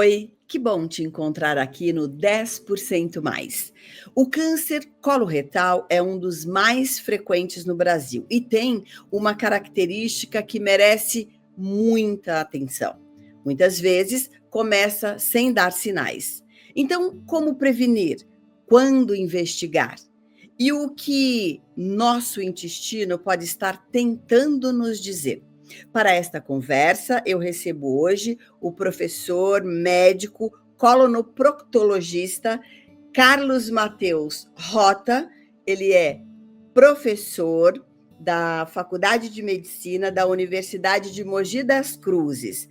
Oi, que bom te encontrar aqui no 10% Mais. O câncer coloretal é um dos mais frequentes no Brasil e tem uma característica que merece muita atenção. Muitas vezes começa sem dar sinais. Então, como prevenir? Quando investigar? E o que nosso intestino pode estar tentando nos dizer? Para esta conversa, eu recebo hoje o professor médico colonoproctologista Carlos Mateus Rota. Ele é professor da Faculdade de Medicina da Universidade de Mogi das Cruzes.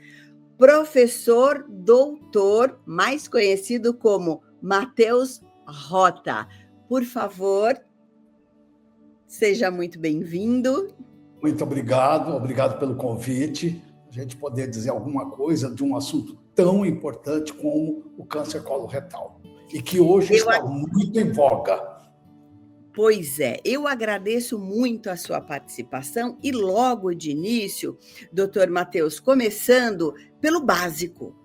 Professor doutor, mais conhecido como Mateus Rota. Por favor, seja muito bem-vindo. Muito obrigado pelo convite. A gente poder dizer alguma coisa de um assunto tão importante como o câncer coloretal, e que hoje está muito em voga. Pois é, eu agradeço muito a sua participação e logo de início, doutor Mateus, começando pelo básico.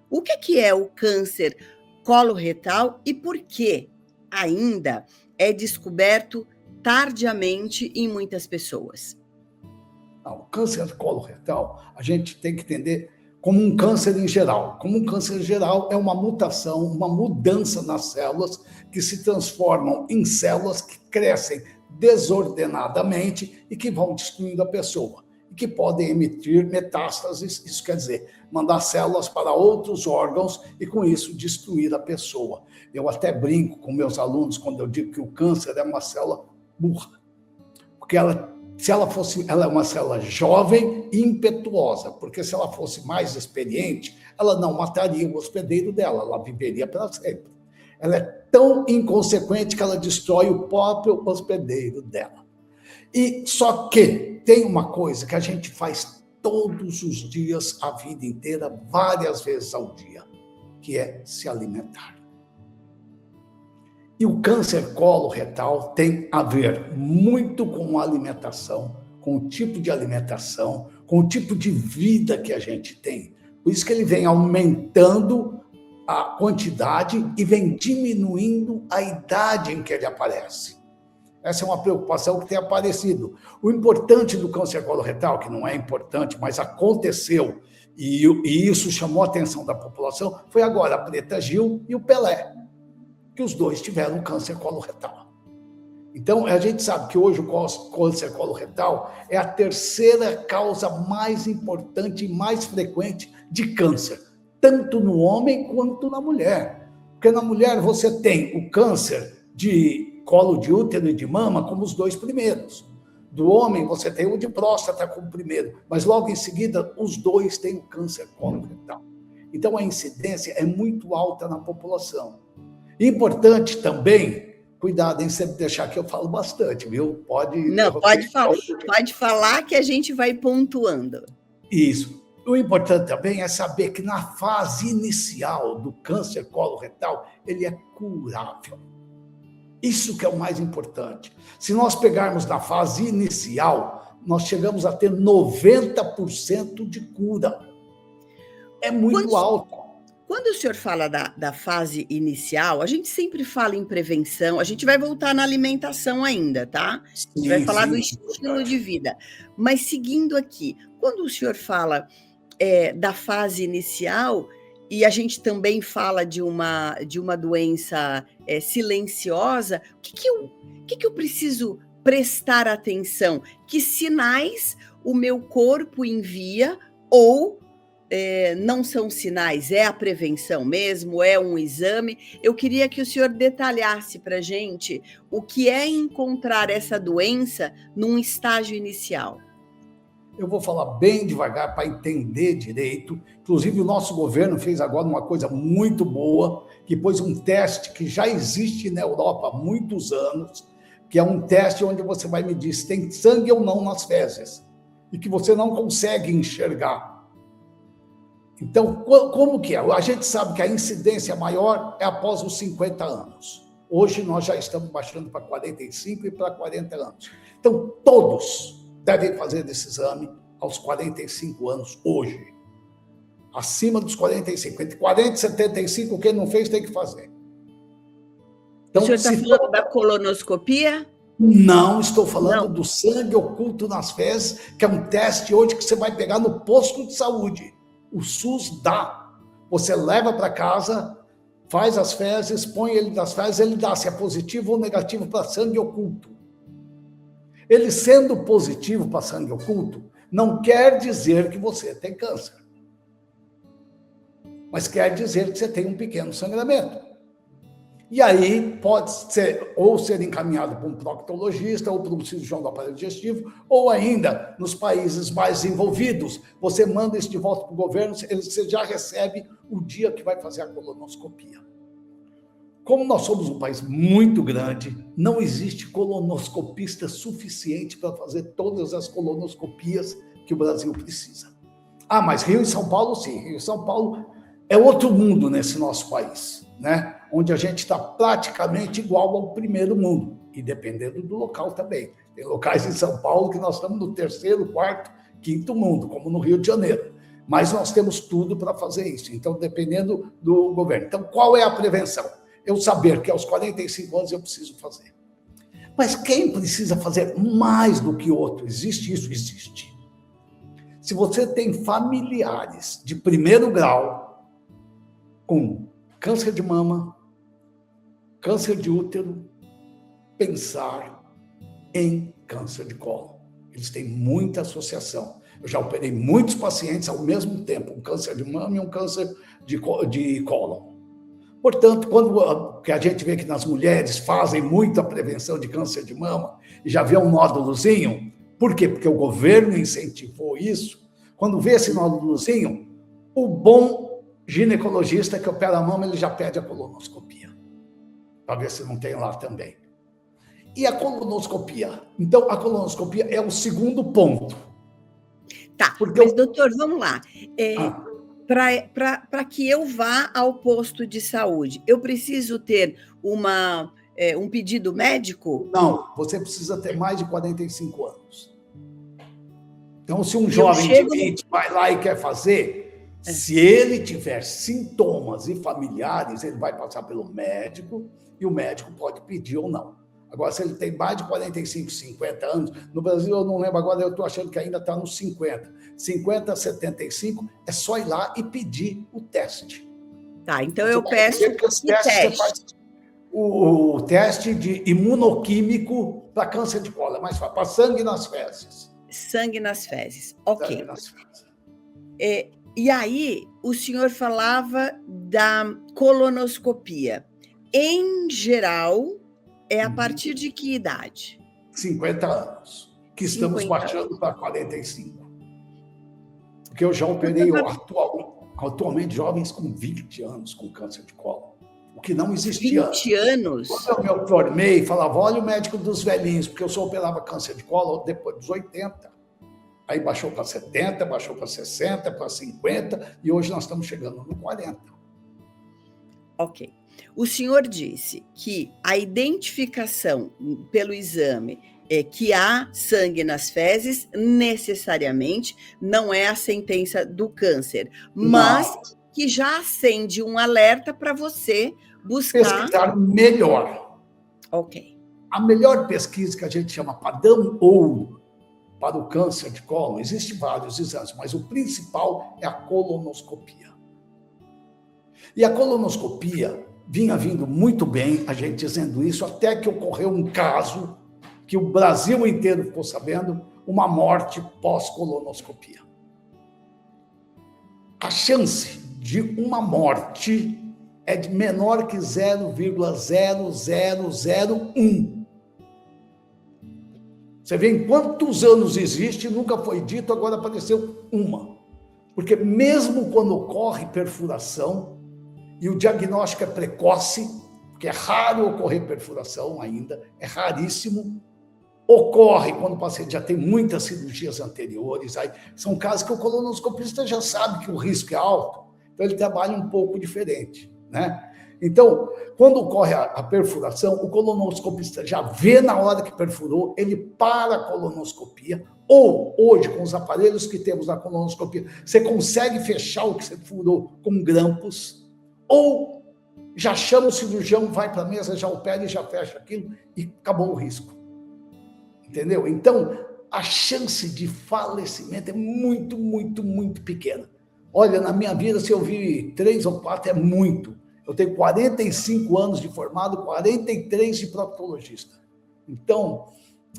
O que é o câncer coloretal e por que ainda é descoberto tardiamente em muitas pessoas? O câncer coloretal, a gente tem que entender como um câncer em geral. Como um câncer em geral é uma mutação, uma mudança nas células que se transformam em células que crescem desordenadamente e que vão destruindo a pessoa. E que podem emitir metástases, isso quer dizer, mandar células para outros órgãos e com isso destruir a pessoa. Eu até brinco com meus alunos quando eu digo que o câncer é uma célula burra, porque ela é uma célula jovem e impetuosa, porque se ela fosse mais experiente, ela não mataria o hospedeiro dela, ela viveria para sempre. Ela é tão inconsequente que ela destrói o próprio hospedeiro dela. E só que tem uma coisa que a gente faz todos os dias, a vida inteira, várias vezes ao dia, que é se alimentar. E o câncer coloretal tem a ver muito com a alimentação, com o tipo de alimentação, com o tipo de vida que a gente tem. Por isso que ele vem aumentando a quantidade e vem diminuindo a idade em que ele aparece. Essa é uma preocupação que tem aparecido. O importante do câncer coloretal, que não é importante, mas aconteceu, e isso chamou a atenção da população, foi agora a Preta Gil e o Pelé, que os dois tiveram câncer coloretal. Então, a gente sabe que hoje o câncer coloretal é a terceira causa mais importante e mais frequente de câncer, tanto no homem quanto na mulher. Porque na mulher você tem o câncer de colo de útero e de mama como os dois primeiros. Do homem você tem o de próstata como primeiro, mas logo em seguida os dois têm o câncer coloretal. Então, a incidência é muito alta na população. Importante também, cuidado em sempre deixar que eu falo bastante, viu? Pode falar que a gente vai pontuando. Isso. O importante também é saber que na fase inicial do câncer coloretal, ele é curável. Isso que é o mais importante. Se nós pegarmos na fase inicial, nós chegamos a ter 90% de cura. É muito alto. Quando o senhor fala da fase inicial, a gente sempre fala em prevenção, a gente vai voltar na alimentação ainda, tá? A gente vai falar do estilo de vida. Mas seguindo aqui, quando o senhor fala da fase inicial, e a gente também fala de uma doença silenciosa, o que eu preciso prestar atenção? Que sinais o meu corpo envia ou não são sinais, é a prevenção mesmo, é um exame? Eu queria que o senhor detalhasse para a gente o que é encontrar essa doença num estágio inicial. Eu vou falar bem devagar para entender direito. Inclusive, o nosso governo fez agora uma coisa muito boa, que pôs um teste que já existe na Europa há muitos anos, que é um teste onde você vai medir se tem sangue ou não nas fezes, e que você não consegue enxergar. Então, como que é? A gente sabe que a incidência maior é após os 50 anos. Hoje nós já estamos baixando para 45 e para 40 anos. Então, todos devem fazer esse exame aos 45 anos hoje. acima dos 45. Entre 40 e 75, quem não fez tem que fazer. Então, o senhor está falando da colonoscopia? Não, estou falando do sangue oculto nas fezes, que é um teste hoje que você vai pegar no posto de saúde. O SUS dá. Você leva para casa, faz as fezes, põe ele nas fezes, ele dá se é positivo ou negativo para sangue oculto. Ele sendo positivo para sangue oculto, não quer dizer que você tem câncer. Mas quer dizer que você tem um pequeno sangramento. E aí pode ser, ou ser encaminhado para um proctologista, ou para um cirurgião do aparelho digestivo, ou ainda, nos países mais envolvidos, você manda isso de volta para o governo, você já recebe o dia que vai fazer a colonoscopia. Como nós somos um país muito grande, não existe colonoscopista suficiente para fazer todas as colonoscopias que o Brasil precisa. Ah, mas Rio e São Paulo, sim. Rio e São Paulo é outro mundo nesse nosso país, né? Onde a gente está praticamente igual ao primeiro mundo, e dependendo do local também. Tem locais em São Paulo que nós estamos no terceiro, quarto, quinto mundo, como no Rio de Janeiro. Mas nós temos tudo para fazer isso, então dependendo do governo. Então, qual é a prevenção? Eu saber que aos 45 anos eu preciso fazer. Mas quem precisa fazer mais do que outro? Existe isso? Existe. Se você tem familiares de primeiro grau com câncer de mama, câncer de útero, pensar em câncer de colo. Eles têm muita associação. Eu já operei muitos pacientes ao mesmo tempo, um câncer de mama e um câncer de cólon. Portanto, quando que a gente vê que nas mulheres fazem muita prevenção de câncer de mama e já vê um nódulozinho, por quê? Porque o governo incentivou isso. Quando vê esse nódulozinho, o bom ginecologista que opera a mama, ele já pede a colonoscopia, para ver se não tem lá também. E a colonoscopia? Então, a colonoscopia é o segundo ponto. Tá, mas doutor, vamos lá. Para que eu vá ao posto de saúde, eu preciso ter um pedido médico? Não, você precisa ter mais de 45 anos. Então, se um jovem de 20 vai lá e quer fazer, se ele tiver sintomas e familiares, ele vai passar pelo médico e o médico pode pedir ou não. Agora, se ele tem mais de 45, 50 anos, no Brasil eu não lembro agora, eu estou achando que ainda está nos 50. 50 a 75, é só ir lá e pedir o teste. Tá, então eu peço o teste. O teste de imunoquímico para câncer de colo, é mais fácil, para sangue nas fezes. Sangue nas fezes, ok. Sangue nas fezes. E aí, o senhor falava da colonoscopia. Em geral, é a partir de que idade? 50 anos, que estamos baixando para 45. Porque eu já operei atualmente jovens com 20 anos com câncer de colo, o que não existia. 20 anos? Quando eu me formei, falava, olha o médico dos velhinhos, porque eu só operava câncer de colo depois dos 80. Aí baixou para 70, baixou para 60, para 50, e hoje nós estamos chegando no 40. Ok. O senhor disse que a identificação pelo exame que há sangue nas fezes, necessariamente não é a sentença do câncer, mas que já acende um alerta para você pesquisar melhor. Ok. A melhor pesquisa que a gente chama padrão ouro para o câncer de colo, existem vários exames, mas o principal é a colonoscopia. E a colonoscopia vinha vindo muito bem, a gente dizendo isso, até que ocorreu um caso que o Brasil inteiro ficou sabendo, uma morte pós-colonoscopia. A chance de uma morte é de menor que 0,0001. Você vê em quantos anos existe, nunca foi dito, agora apareceu uma. Porque mesmo quando ocorre perfuração, e o diagnóstico é precoce, porque é raro ocorrer perfuração ainda, é raríssimo, ocorre quando o paciente já tem muitas cirurgias anteriores, aí são casos que o colonoscopista já sabe que o risco é alto, então ele trabalha um pouco diferente, né? Então, quando ocorre a perfuração, o colonoscopista já vê na hora que perfurou, ele para a colonoscopia, ou hoje, com os aparelhos que temos na colonoscopia, você consegue fechar o que você furou com grampos, ou já chama o cirurgião, vai para a mesa, já opera e já fecha aquilo, e acabou o risco. Entendeu? Então, a chance de falecimento é muito, muito, muito pequena. Olha, na minha vida, se eu vi 3 ou 4, é muito. Eu tenho 45 anos de formado, 43 de proctologista. Então,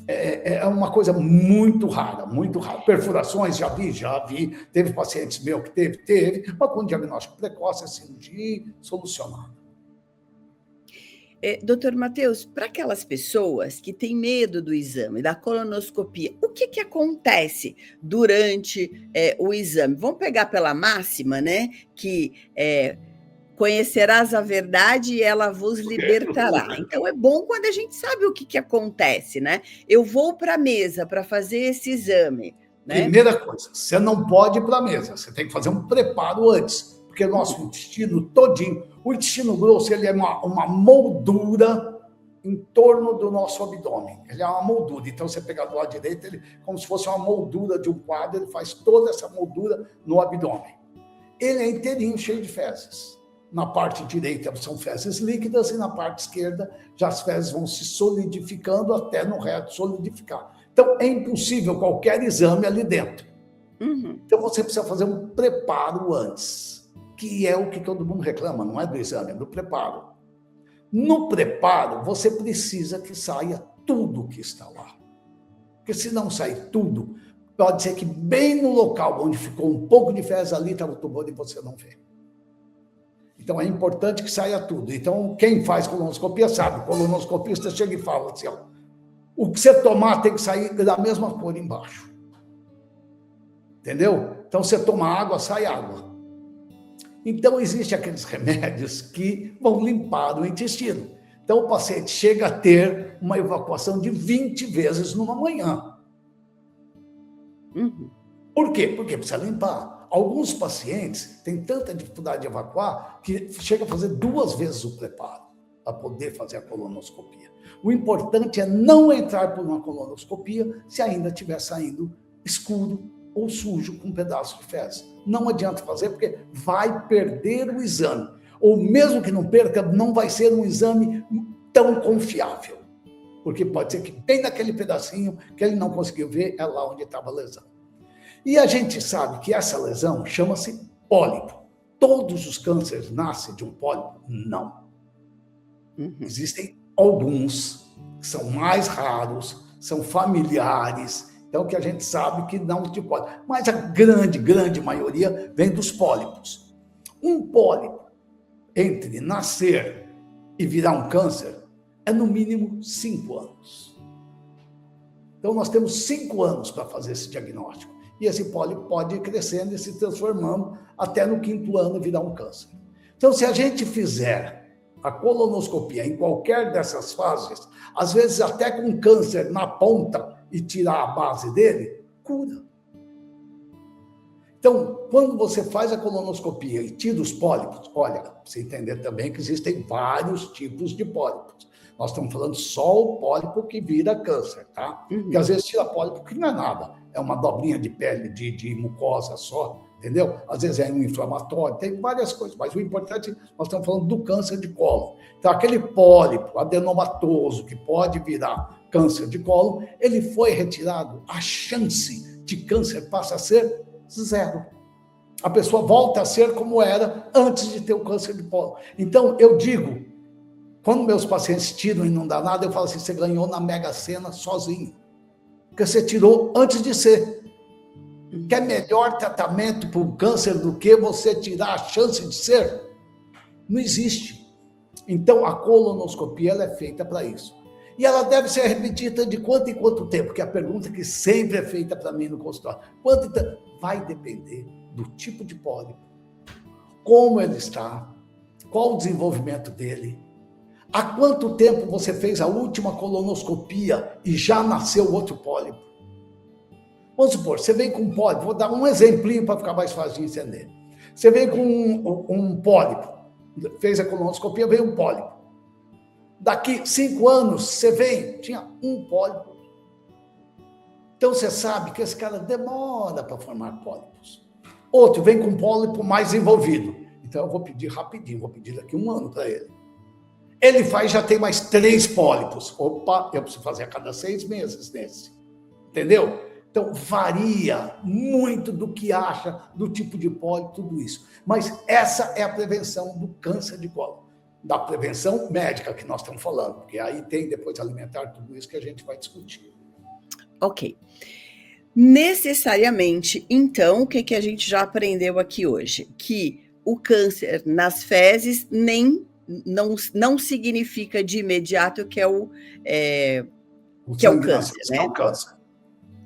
é uma coisa muito rara, muito rara. Perfurações, já vi. Teve pacientes meus que teve, mas com diagnóstico precoce, a cirurgia solucionada. Doutor Matheus, para aquelas pessoas que têm medo do exame, da colonoscopia, o que acontece durante o exame? Vamos pegar pela máxima, né? Que conhecerás a verdade e ela vos libertará. Então, é bom quando a gente sabe o que acontece, né? Eu vou para a mesa para fazer esse exame, né? Primeira coisa, você não pode ir para a mesa, você tem que fazer um preparo antes, porque o nosso intestino todinho, o intestino grosso, ele é uma moldura em torno do nosso abdômen. Ele é uma moldura. Então, você pegar do lado direito, ele como se fosse uma moldura de um quadro, ele faz toda essa moldura no abdômen. Ele é inteirinho, cheio de fezes. Na parte direita são fezes líquidas e na parte esquerda já as fezes vão se solidificando até no reto solidificar. Então, é impossível qualquer exame ali dentro. Então, você precisa fazer um preparo antes, que é o que todo mundo reclama, não é do exame, é do preparo. No preparo, você precisa que saia tudo que está lá. Porque se não sair tudo, pode ser que bem no local onde ficou um pouco de fezes ali, está o tumor e você não vê. Então, é importante que saia tudo. Então, quem faz colonoscopia sabe. O colonoscopista chega e fala assim, ó, o que você tomar tem que sair da mesma cor embaixo. Entendeu? Então, você toma água, sai água. Então, existem aqueles remédios que vão limpar o intestino. Então, o paciente chega a ter uma evacuação de 20 vezes numa manhã. Por quê? Porque precisa limpar. Alguns pacientes têm tanta dificuldade de evacuar que chega a fazer 2 vezes o preparo para poder fazer a colonoscopia. O importante é não entrar por uma colonoscopia se ainda estiver saindo escuro ou sujo com um pedaço de fezes. Não adianta fazer porque vai perder o exame. Ou mesmo que não perca, não vai ser um exame tão confiável. Porque pode ser que bem naquele pedacinho que ele não conseguiu ver, é lá onde estava a lesão. E a gente sabe que essa lesão chama-se pólipo. Todos os cânceres nascem de um pólipo? Não. Existem alguns que são mais raros, são familiares, então que a gente sabe que não de pólipo. Mas a grande maioria vem dos pólipos. Um pólipo, entre nascer e virar um câncer, é no mínimo 5 anos. Então nós temos 5 anos para fazer esse diagnóstico. E esse pólipo pode ir crescendo e se transformando até no 5º ano virar um câncer. Então, se a gente fizer a colonoscopia em qualquer dessas fases, às vezes até com câncer na ponta e tirar a base dele, cura. Então, quando você faz a colonoscopia e tira os pólipos, olha, para você entender também que existem vários tipos de pólipos. Nós estamos falando só o pólipo que vira câncer, tá? Porque às vezes tira pólipo que não é nada, é uma dobrinha de pele, de mucosa só, entendeu? Às vezes é um inflamatório, tem várias coisas, mas o importante, nós estamos falando do câncer de cólon. Então, aquele pólipo adenomatoso que pode virar câncer de cólon, ele foi retirado, a chance de câncer passa a ser 0. A pessoa volta a ser como era antes de ter o câncer de cólon. Então, eu digo, quando meus pacientes tiram e não dá nada, eu falo assim, você ganhou na Mega Sena sozinho. Porque você tirou antes de ser. Quer melhor tratamento para o câncer do que você tirar a chance de ser? Não existe. Então, a colonoscopia ela é feita para isso. E ela deve ser repetida de quanto em quanto tempo? Que é a pergunta que sempre é feita para mim no consultório. Quanto tempo? Vai depender do tipo de pólipo, como ele está, qual o desenvolvimento dele, há quanto tempo você fez a última colonoscopia e já nasceu outro pólipo. Vamos supor, você vem com um pólipo, vou dar um exemplinho para ficar mais fácil de entender. Você vem com um pólipo fez a colonoscopia, veio um pólipo. Daqui 5 anos, você vem, tinha um pólipo. Então, você sabe que esse cara demora para formar pólipos. Outro vem com um pólipo mais envolvido. Então, eu vou pedir rapidinho, vou pedir daqui 1 ano para ele. Ele faz, já tem mais 3 pólipos. Opa, eu preciso fazer a cada 6 meses nesse. Entendeu? Então, varia muito do que acha, do tipo de pólipo, tudo isso. Mas essa é a prevenção do câncer de cólon. Da prevenção médica que nós estamos falando, porque aí tem depois alimentar, tudo isso que a gente vai discutir. Ok. Necessariamente, então, o que a gente já aprendeu aqui hoje? Que o câncer nas fezes não significa de imediato que é o câncer, né? É o câncer.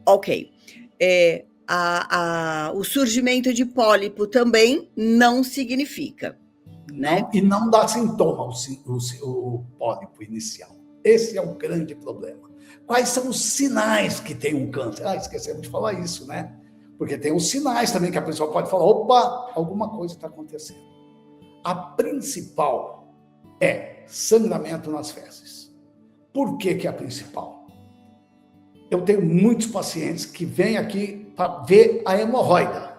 Ok. O surgimento de pólipo também não significa, né? Não, e não dá sintoma o pólipo inicial. Esse é o grande problema. Quais são os sinais que tem um câncer? Esquecemos de falar isso, né? Porque tem os sinais também que a pessoa pode falar, opa, alguma coisa está acontecendo. A principal é sangramento nas fezes. Por que é a principal? Eu tenho muitos pacientes que vêm aqui para ver a hemorroida.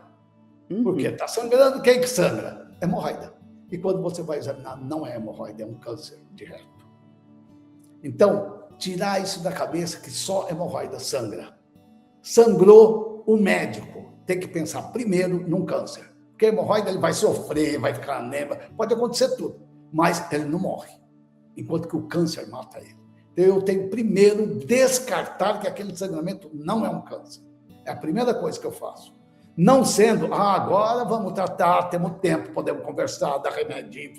Porque está sangrando, quem que sangra? Hemorroida. E quando você vai examinar, não é hemorroida, é um câncer de reto. Então, tirar isso da cabeça que só hemorroida sangra. Sangrou, o médico tem que pensar primeiro num câncer. Porque a hemorroida ele vai sofrer, vai ficar anêmico, pode acontecer tudo, mas ele não morre. Enquanto que o câncer mata ele. Então, eu tenho primeiro descartar que aquele sangramento não é um câncer. É a primeira coisa que eu faço. Não sendo, agora vamos tratar, temos tempo, podemos conversar, dar remedinho,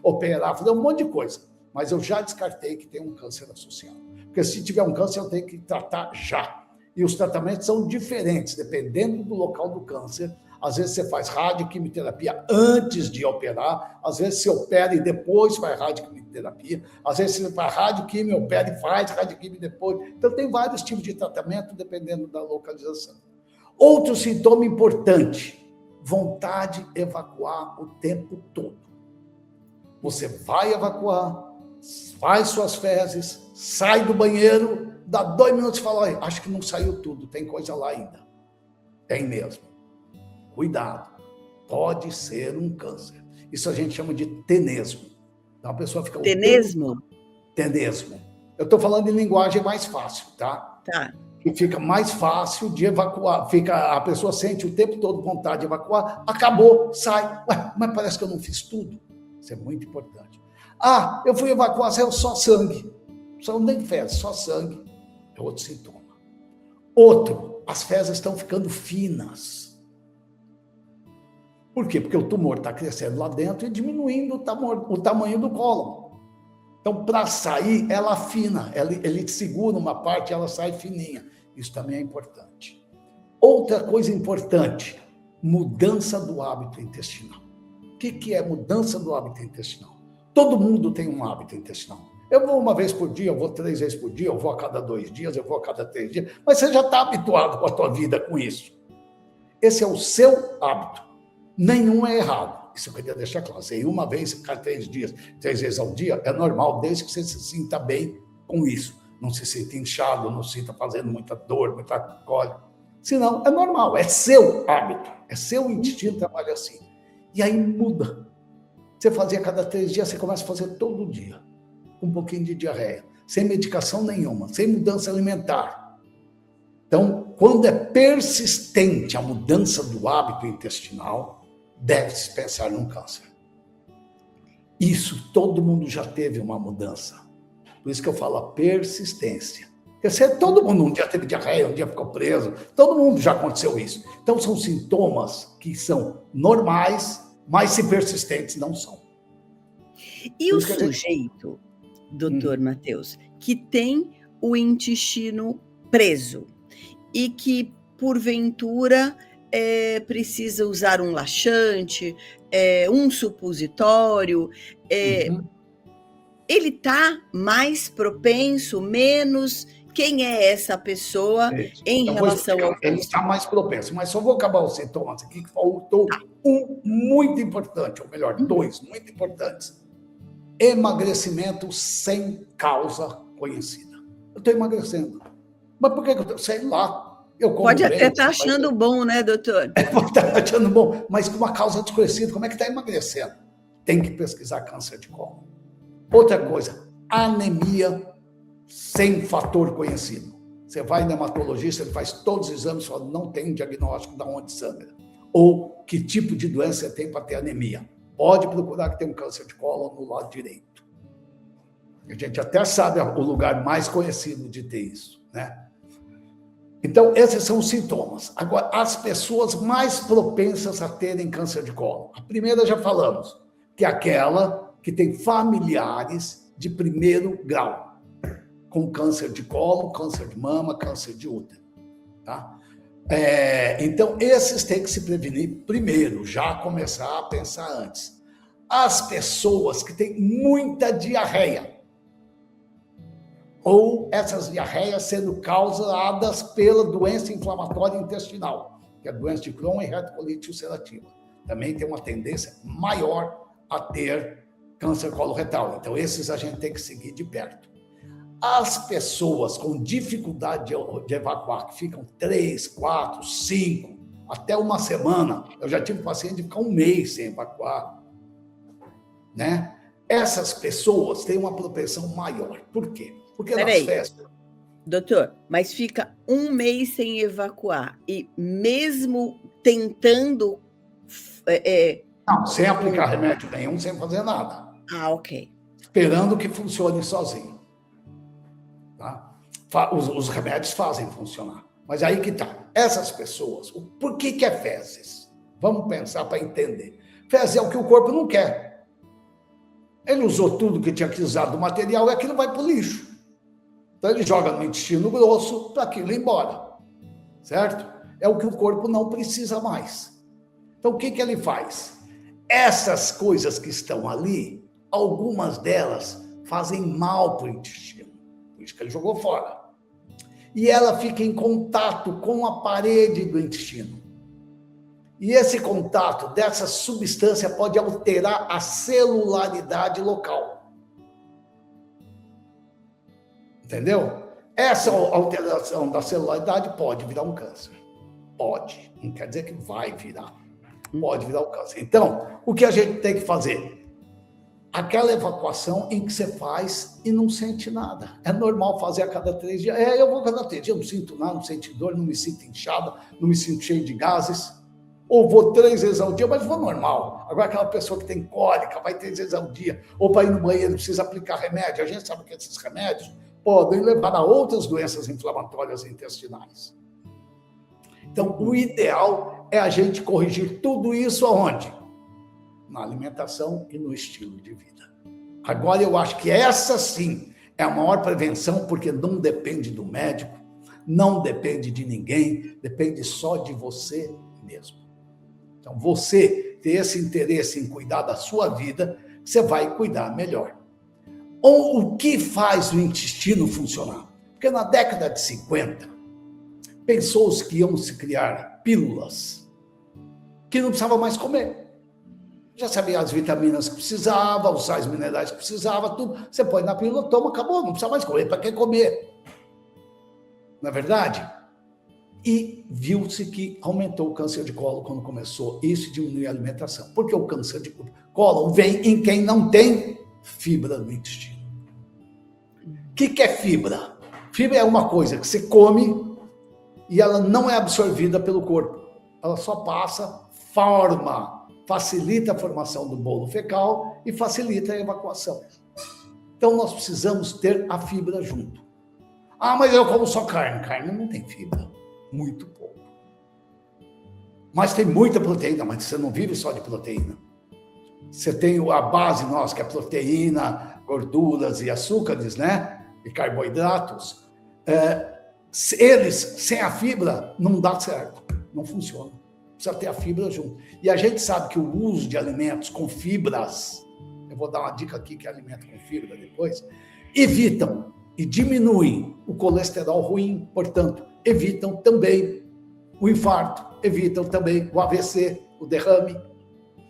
operar, fazer um monte de coisa. Mas eu já descartei que tem um câncer associado. Porque se tiver um câncer, eu tenho que tratar já. E os tratamentos são diferentes, dependendo do local do câncer. Às vezes você faz radioquimioterapia antes de operar, às vezes você opera e depois faz radioquimioterapia, às vezes você faz radioquimio, opera e faz radioquimio depois. Então, tem vários tipos de tratamento, dependendo da localização. Outro sintoma importante, vontade de evacuar o tempo todo. Você vai evacuar, faz suas fezes, sai do banheiro, dá 2 minutos e fala, acho que não saiu tudo, tem coisa lá ainda. Tem mesmo. Cuidado, pode ser um câncer. Isso a gente chama de tenesmo. Então a pessoa fica... Tenesmo? Tenesmo. Eu estou falando em linguagem mais fácil, tá? Tá. Que fica mais fácil de evacuar. A pessoa sente o tempo todo vontade de evacuar, acabou, sai. Mas parece que eu não fiz tudo. Isso é muito importante. Eu fui evacuar, saiu só sangue. Só nem fezes, só sangue. É outro sintoma. Outro, as fezes estão ficando finas. Por quê? Porque o tumor está crescendo lá dentro e diminuindo o tamanho do cólon. Então, para sair, ela afina, ele segura uma parte e ela sai fininha. Isso também é importante. Outra coisa importante, mudança do hábito intestinal. O que é mudança do hábito intestinal? Todo mundo tem um hábito intestinal. Eu vou 1 vez por dia, eu vou 3 vezes por dia, eu vou a cada 2 dias, eu vou a cada 3 dias, mas você já está habituado com a tua vida com isso. Esse é o seu hábito. Nenhum é errado. Isso eu queria deixar claro. Você ir 1 vez, cada 3 dias, 3 vezes ao dia, é normal, desde que você se sinta bem com isso. Não se sinta inchado, não se sinta fazendo muita dor, muita cólica. Senão, é normal, é seu hábito. É seu intestino que trabalha assim. E aí muda. Você fazia a cada 3 dias, você começa a fazer todo dia. Com um pouquinho de diarreia. Sem medicação nenhuma, sem mudança alimentar. Então, quando é persistente a mudança do hábito intestinal, deve-se pensar num câncer. Isso, todo mundo já teve uma mudança. Por isso que eu falo a persistência. Porque todo mundo um dia teve diarreia, um dia ficou preso, todo mundo já aconteceu isso. Então, são sintomas que são normais, mas se persistentes, não são. E o sujeito, doutor Matheus, que tem o intestino preso e que, porventura, precisa usar um laxante, um supositório, ele está mais propenso, menos? quem é essa pessoa em então, relação ao ele câncer. está mais propenso. Mas só vou acabar os sintomas aqui, que faltou um muito importante, ou melhor, dois muito importantes. Emagrecimento sem causa conhecida. Eu estou emagrecendo. Mas por que eu estou? Sei lá. Eu como Pode bem, até estar achando bom, né, doutor? Pode estar achando bom, mas com uma causa desconhecida. Como é que está emagrecendo? Tem que pesquisar câncer de colo. Outra coisa, anemia sem fator conhecido. Você vai no hematologista, ele faz todos os exames, só não tem diagnóstico de onde sangra. Ou que tipo de doença você tem para ter anemia. Pode procurar que tem um câncer de colo no lado direito. A gente até sabe o lugar mais conhecido de ter isso, né? Então, esses são os sintomas. Agora, as pessoas mais propensas a terem câncer de colo. A primeira já falamos, que é aquela que tem familiares de primeiro grau, com câncer de colo, câncer de mama, câncer de útero. Tá? Então, esses têm que se prevenir primeiro, já começar a pensar antes. As pessoas que têm muita diarreia, ou essas diarreias sendo causadas pela doença inflamatória intestinal, que é a doença de Crohn e retocolite ulcerativa. Também tem uma tendência maior a ter câncer coloretal. Então, esses a gente tem que seguir de perto. As pessoas com dificuldade de evacuar, que ficam 3, 4, 5, até uma semana, eu já tive paciente de ficar um mês sem evacuar, né? Essas pessoas têm uma propensão maior. Por quê? Porque nas festas... Doutor, mas fica um mês sem evacuar e mesmo tentando... Não, sem aplicar remédio nenhum, sem fazer nada. Ah, ok. Esperando que funcione sozinho. Tá? Os remédios fazem funcionar. Mas aí que tá. Essas pessoas, por que é fezes? Vamos pensar para entender. Fezes é o que o corpo não quer. Ele usou tudo que tinha que usar do material e aquilo vai para o lixo. Então, ele joga no intestino grosso para aquilo ir embora. Certo? É o que o corpo não precisa mais. Então, o que ele faz? Essas coisas que estão ali, algumas delas fazem mal para o intestino. Por isso que ele jogou fora. E ela fica em contato com a parede do intestino. E esse contato dessa substância pode alterar a celularidade local. Entendeu? Essa alteração da celularidade pode virar um câncer. Pode. Não quer dizer que vai virar. Pode virar um câncer. Então, o que a gente tem que fazer? Aquela evacuação em que você faz e não sente nada. É normal fazer a cada 3 dias. Eu vou a cada 3 dias, não sinto nada, não sinto dor, não me sinto inchada, não me sinto cheio de gases. Ou vou 3 vezes ao dia, mas vou normal. Agora, aquela pessoa que tem cólica, vai 3 vezes ao dia, ou para ir no banheiro, precisa aplicar remédio. A gente sabe que esses remédios podem levar a outras doenças inflamatórias intestinais. Então, o ideal é a gente corrigir tudo isso aonde? Na alimentação e no estilo de vida. Agora, eu acho que essa sim é a maior prevenção, porque não depende do médico, não depende de ninguém, depende só de você mesmo. Então, você ter esse interesse em cuidar da sua vida, você vai cuidar melhor. Ou o que faz o intestino funcionar? Porque na década de 50, pensou-se que iam se criar pílulas que não precisava mais comer. Já sabia as vitaminas que precisava, os sais minerais que precisava, tudo. Você põe na pílula, toma, acabou, não precisa mais comer. Para que comer? Não é verdade? E viu-se que aumentou o câncer de colo quando começou isso e diminuiu a alimentação. Porque o câncer de colo vem em quem não tem fibra no intestino. O que é fibra? Fibra é uma coisa que você come e ela não é absorvida pelo corpo. Ela só passa, forma, facilita a formação do bolo fecal e facilita a evacuação. Então, nós precisamos ter a fibra junto. Ah, mas eu como só carne. Carne não tem fibra. Muito pouco. Mas tem muita proteína, mas você não vive só de proteína. Você tem a base nossa, que é proteína, gorduras e açúcares, né? E carboidratos. Eles, sem a fibra, não dá certo. Não funciona. Precisa ter a fibra junto. E a gente sabe que o uso de alimentos com fibras, eu vou dar uma dica aqui que é alimento com fibra depois, evitam e diminuem o colesterol ruim, portanto, evitam também o infarto, evitam também o AVC, o derrame.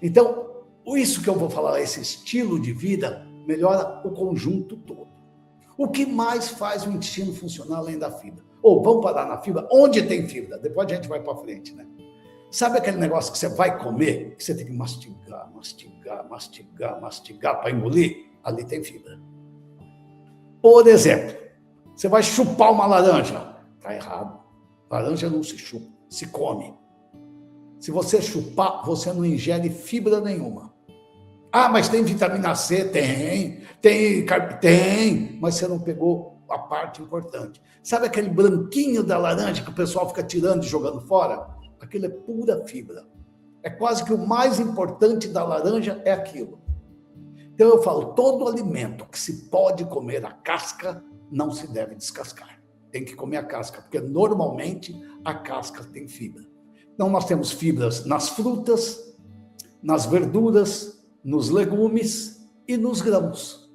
Então, isso que eu vou falar, esse estilo de vida, melhora o conjunto todo. O que mais faz o intestino funcionar além da fibra? Ou vamos parar na fibra, onde tem fibra, depois a gente vai para frente, né? Sabe aquele negócio que você vai comer, que você tem que mastigar para engolir? Ali tem fibra. Por exemplo, você vai chupar uma laranja. Está errado. Laranja não se chupa, se come. Se você chupar, você não ingere fibra nenhuma. Ah, mas tem vitamina C? Tem, mas você não pegou a parte importante. Sabe aquele branquinho da laranja que o pessoal fica tirando e jogando fora? Aquilo é pura fibra. É quase que o mais importante da laranja é aquilo. Então eu falo, todo alimento que se pode comer a casca, não se deve descascar. Tem que comer a casca, porque normalmente a casca tem fibra. Então nós temos fibras nas frutas, nas verduras, nos legumes e nos grãos.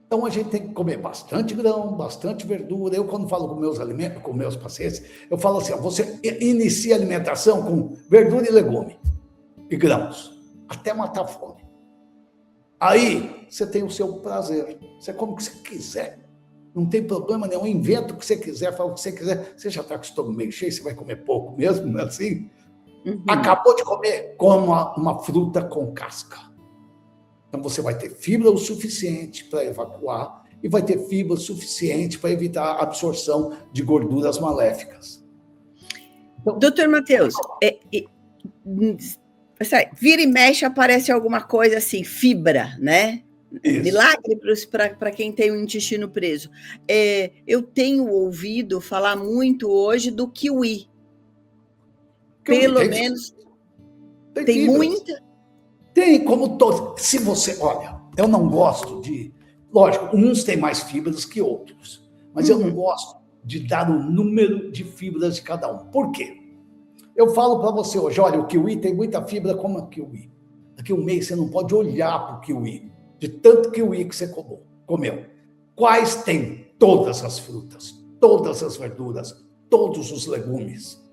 Então a gente tem que comer bastante grão, bastante verdura. Eu, quando falo com meus pacientes, eu falo assim: ó, você inicia a alimentação com verdura e legume e grãos, até matar a fome. Aí você tem o seu prazer, você come o que você quiser, não tem problema nenhum, inventa o que você quiser, fala o que você quiser. Você já está com o estômago meio cheio, você vai comer pouco mesmo, não é assim? Uhum. Acabou de comer, coma uma fruta com casca. Então, você vai ter fibra o suficiente para evacuar e vai ter fibra o suficiente para evitar a absorção de gorduras maléficas. Então, Doutor Matheus, vira e mexe aparece alguma coisa assim, fibra, né? Isso. Milagre para quem tem o intestino preso. Eu tenho ouvido falar muito hoje do kiwi. Pelo menos tem muita... Tem, como todo. Se você, olha, eu não gosto de... Lógico, uns têm mais fibras que outros, mas eu não gosto de dar o número de fibras de cada um. Por quê? Eu falo para você hoje, olha, o kiwi tem muita fibra, como o kiwi. Daqui a um mês você não pode olhar para o kiwi, de tanto kiwi que você comeu. Quais tem? Todas as frutas, todas as verduras, todos os legumes,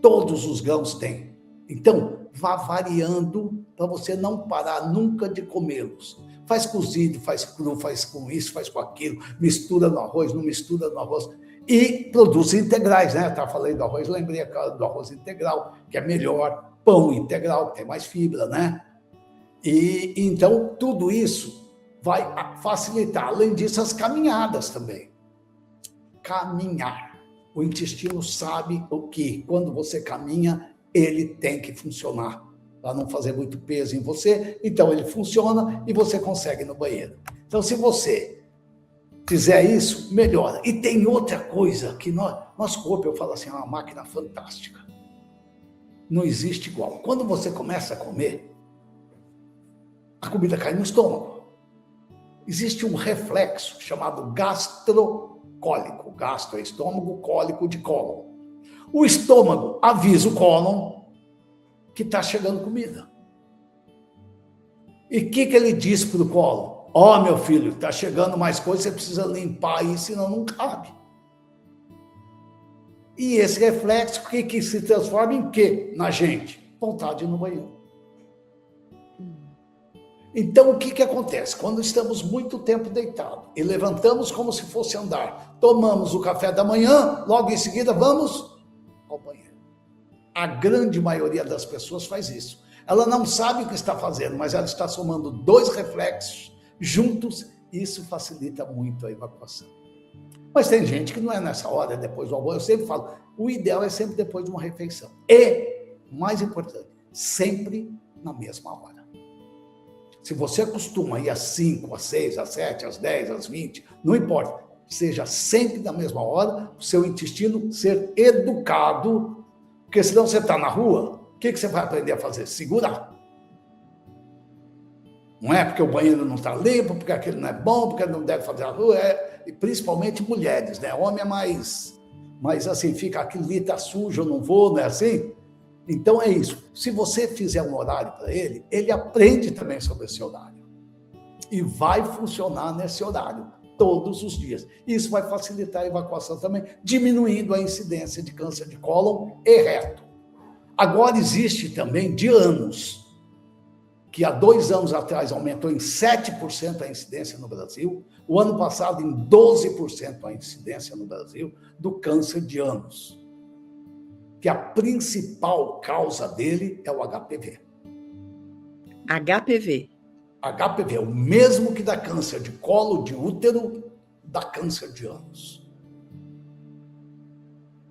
todos os grãos têm. Então, vá variando para você não parar nunca de comê-los. Faz cozido, faz cru, faz com isso, faz com aquilo, mistura no arroz, não mistura no arroz. E produtos integrais, né? Eu estava falando do arroz, lembrei do arroz integral, que é melhor, pão integral, que tem mais fibra, né? E então, tudo isso vai facilitar. Além disso, as caminhadas também. Caminhar. O intestino sabe o que, quando você caminha, ele tem que funcionar para não fazer muito peso em você. Então, ele funciona e você consegue ir no banheiro. Então, se você fizer isso, melhora. E tem outra coisa que nosso corpo, eu falo assim, é uma máquina fantástica. Não existe igual. Quando você começa a comer, a comida cai no estômago. Existe um reflexo chamado gastrocólico. Gastro é estômago, cólico de cólon. O estômago avisa o cólon que está chegando comida. E o que ele diz para o cólon? Ó, meu filho, está chegando mais coisa, você precisa limpar isso, senão não cabe. E esse reflexo, o que se transforma em quê na gente? Vontade no banheiro. Então, o que acontece? Quando estamos muito tempo deitados e levantamos como se fosse andar, tomamos o café da manhã, logo em seguida vamos ao banheiro. A grande maioria das pessoas faz isso. Ela não sabe o que está fazendo, mas ela está somando dois reflexos juntos, e isso facilita muito a evacuação. Mas tem gente que não é nessa hora, é depois do almoço. Eu sempre falo, o ideal é sempre depois de uma refeição. E, mais importante, sempre na mesma hora. Se você costuma ir às 5, às 6, às 7, às 10, às 20, não importa. Seja sempre na mesma hora, o seu intestino ser educado, porque senão você está na rua, o que você vai aprender a fazer? Segurar. Não é porque o banheiro não está limpo, porque aquilo não é bom, porque não deve fazer a rua, e principalmente mulheres, né? Homem é mais assim, fica aquilo ali, está sujo, eu não vou, não é assim? Então é isso. Se você fizer um horário para ele aprende também sobre esse horário. E vai funcionar nesse horário. todos os dias. Isso vai facilitar a evacuação também, diminuindo a incidência de câncer de cólon e reto. Agora existe também de ânus, que há 2 anos atrás aumentou em 7% a incidência no Brasil, o ano passado em 12% a incidência no Brasil do câncer de ânus, que a principal causa dele é o HPV. HPV. HPV, o mesmo que dá câncer de colo de útero, dá câncer de ânus.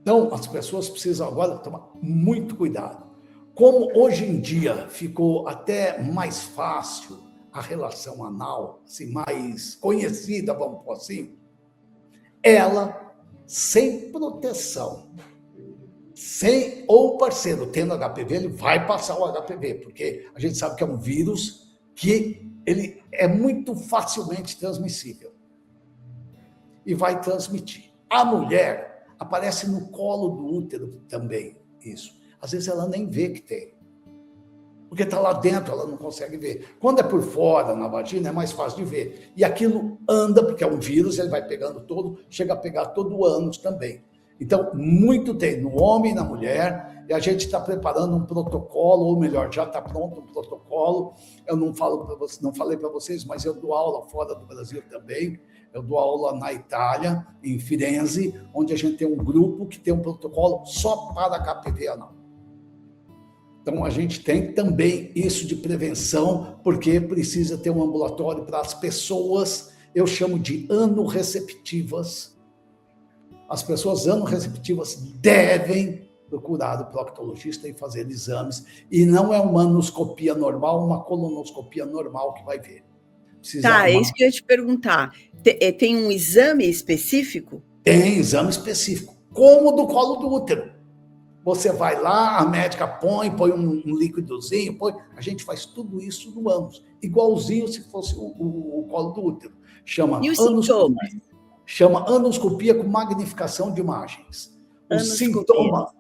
Então, as pessoas precisam agora tomar muito cuidado. Como hoje em dia ficou até mais fácil a relação anal, assim, mais conhecida, vamos por assim, ela, sem proteção, sem ou o parceiro tendo HPV, ele vai passar o HPV, porque a gente sabe que é um vírus que ele é muito facilmente transmissível e vai transmitir. A mulher aparece no colo do útero também, isso. Às vezes ela nem vê que tem, porque está lá dentro, ela não consegue ver. Quando é por fora, na vagina, é mais fácil de ver. E aquilo anda, porque é um vírus, ele vai pegando todo, chega a pegar todo o ânus também. Então, muito tem no homem e na mulher, e a gente está preparando um protocolo, ou melhor, já está pronto um protocolo. Eu não falei para vocês, mas eu dou aula fora do Brasil também. Eu dou aula na Itália, em Firenze, onde a gente tem um grupo que tem um protocolo só para HPV anal. Então, a gente tem também isso de prevenção, porque precisa ter um ambulatório para as pessoas, eu chamo de anorreceptivas. As pessoas anorreceptivas devem procurar o proctologista e fazer exames. E não é uma anoscopia normal, uma colonoscopia normal que vai ver. É isso que eu ia te perguntar. Tem um exame específico? Tem exame específico, como o do colo do útero. Você vai lá, a médica põe um líquidozinho, a gente faz tudo isso no ânus, igualzinho se fosse o colo do útero. E os sintomas? Chama anoscopia com magnificação de imagens. O sintoma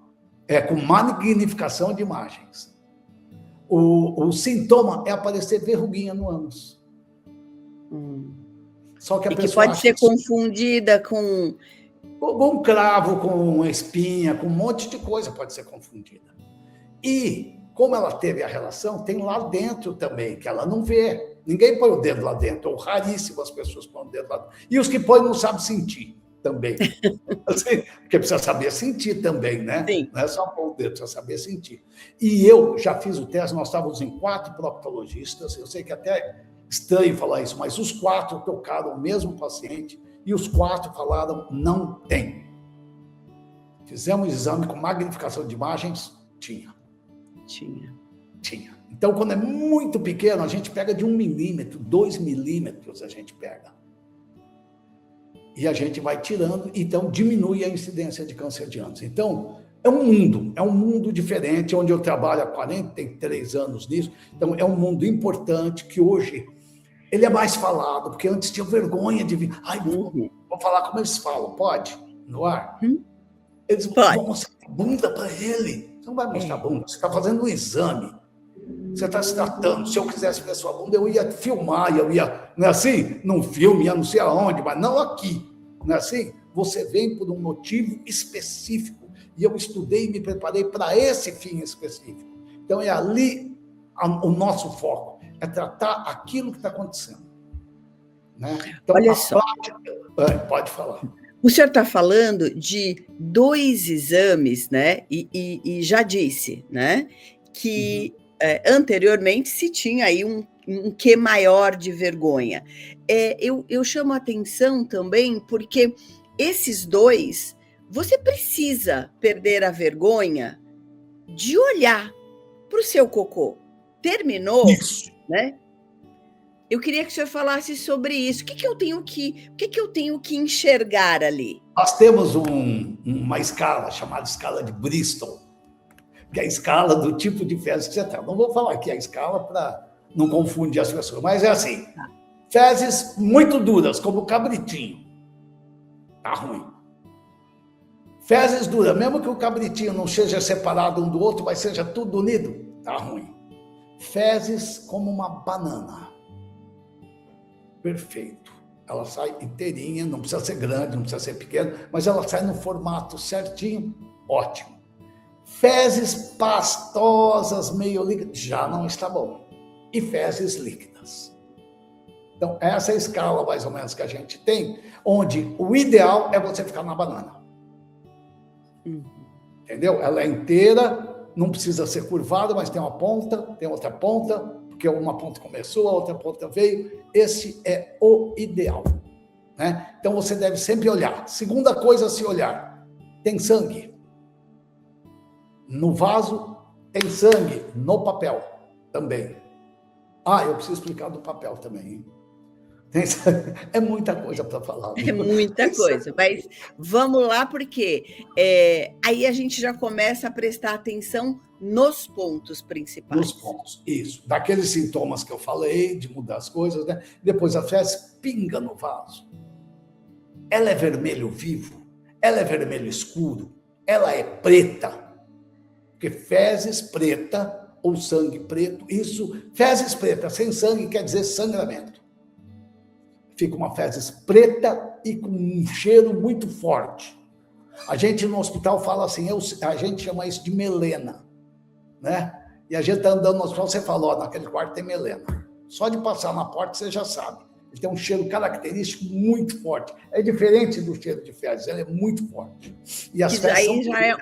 é com magnificação de imagens. O sintoma é aparecer verruguinha no ânus. Só que a pessoa que pode ser confundida com um cravo, com espinha, com um monte de coisa pode ser confundida. E, como ela teve a relação, tem lá dentro também, que ela não vê. Ninguém põe o dedo lá dentro, ou raríssimo as pessoas põem o dedo lá dentro. E os que põem não sabem sentir também. Assim, porque precisa saber sentir também, né? Sim. Não é só pôr o dedo, precisa saber sentir. E eu já fiz o teste, nós estávamos em 4 proctologistas, eu sei que até é estranho falar isso, mas os 4 tocaram o mesmo paciente, e os 4 falaram, não tem. Fizemos exame com magnificação de imagens, tinha. Então, quando é muito pequeno, a gente pega de 1 milímetro, 2 milímetros a gente pega. E a gente vai tirando, então diminui a incidência de câncer de ânus. Então, é um mundo diferente, onde eu trabalho há 43 anos nisso. Então, é um mundo importante que hoje ele é mais falado, porque antes tinha vergonha de vir. Ai, vou falar como eles falam, pode? No ar? Eles vão mostrar a bunda para ele. Você não vai mostrar a bunda, você está fazendo um exame. Você está se tratando. Se eu quisesse ver sua bunda, eu ia filmar, eu ia, não é assim? Num filme, ia não sei aonde, mas não aqui. Não é assim? Você vem por um motivo específico. E eu estudei e me preparei para esse fim específico. Então, é ali o nosso foco. É tratar aquilo que está acontecendo. Né? Então, olha só. Pode falar. O senhor está falando de 2 exames, né? E já disse, né? Que anteriormente se tinha aí um quê maior de vergonha. Eu chamo a atenção também porque esses 2, você precisa perder a vergonha de olhar para o seu cocô. Terminou, isso. Né? Eu queria que o senhor falasse sobre isso. O que eu tenho que enxergar ali? Nós temos uma escala chamada escala de Bristol, que é a escala do tipo de fezes que você tem. Não vou falar aqui a escala para não confundir as pessoas, mas é assim: fezes muito duras, como o cabritinho, tá ruim. Fezes duras, mesmo que o cabritinho não seja separado um do outro, mas seja tudo unido, tá ruim. Fezes como uma banana. Perfeito. Ela sai inteirinha, não precisa ser grande, não precisa ser pequena, mas ela sai no formato certinho, ótimo. Fezes pastosas, meio líquidas, já não está bom. E fezes líquidas. Então, essa é a escala, mais ou menos, que a gente tem, onde o ideal é você ficar na banana. Entendeu? Ela é inteira, não precisa ser curvada, mas tem uma ponta, tem outra ponta, porque uma ponta começou, a outra ponta veio. Esse é o ideal, né? Então, você deve sempre olhar. Segunda coisa a se olhar, tem sangue no vaso, tem sangue no papel também. Eu preciso explicar do papel também, hein? É muita coisa para falar. É muita coisa, mas vamos lá, porque aí a gente já começa a prestar atenção nos pontos principais. Nos pontos, isso. Daqueles sintomas que eu falei, de mudar as coisas, né? Depois a fezes pinga no vaso. Ela é vermelho vivo, ela é vermelho escuro, ela é preta. Porque fezes preta ou sangue preto, isso, fezes preta sem sangue quer dizer sangramento. Fica uma fezes preta e com um cheiro muito forte. A gente no hospital fala assim, a gente chama isso de melena, né? E a gente está andando no hospital, você fala, naquele quarto tem melena. Só de passar na porta você já sabe. Ele tem um cheiro característico muito forte. É diferente do cheiro de fezes, ele é muito forte. E as fezes aí já